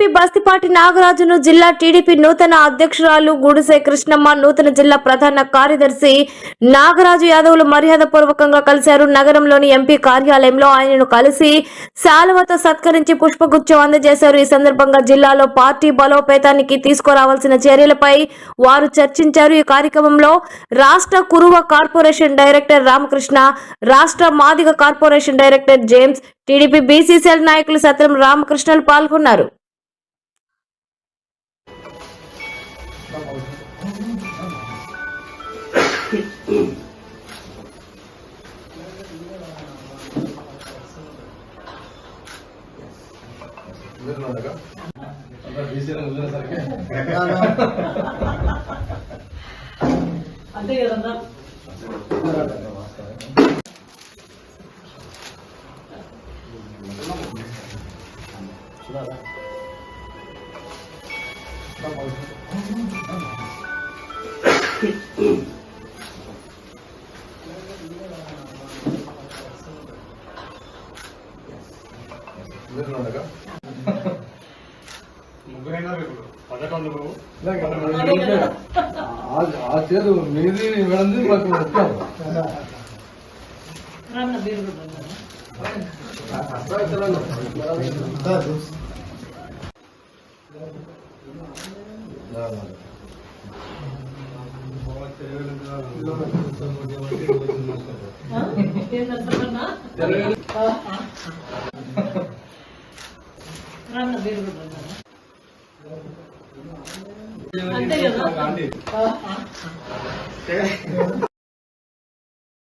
MP Bastipati నాగరాజును జిల్లా TDP నూతన అధ్యక్షురాలు గుడిసె కృష్ణమ్మ, నూతన జిల్లా ప్రధాన కార్యదర్శి నాగరాజు యాదవ్లు మర్యాదపూర్వకంగా కలిశారు. నగరంలోని ఎంపీ కార్యాలయంలో ఆయనను కలిసి శాలువతో సత్కరించి పుష్పగుచ్చం అందజేశారు. ఈ సందర్భంగా జిల్లాలో పార్టీ బలోపేతానికి తీసుకురావాల్సిన చర్యలపై వారు చర్చించారు. ఈ కార్యక్రమంలో రాష్ట్ర కురువ కార్పొరేషన్ డైరెక్టర్ రామకృష్ణ, రాష్ట్ర Madiga corporation director James, TDP BCCL నాయకులు సత్రం రామకృష్ణలు పాల్గొన్నారు. అంతే కదన్నా. ఆ చేరు మీది వెళ్ళండి మాకు వచ్చాము. అంతే కదా.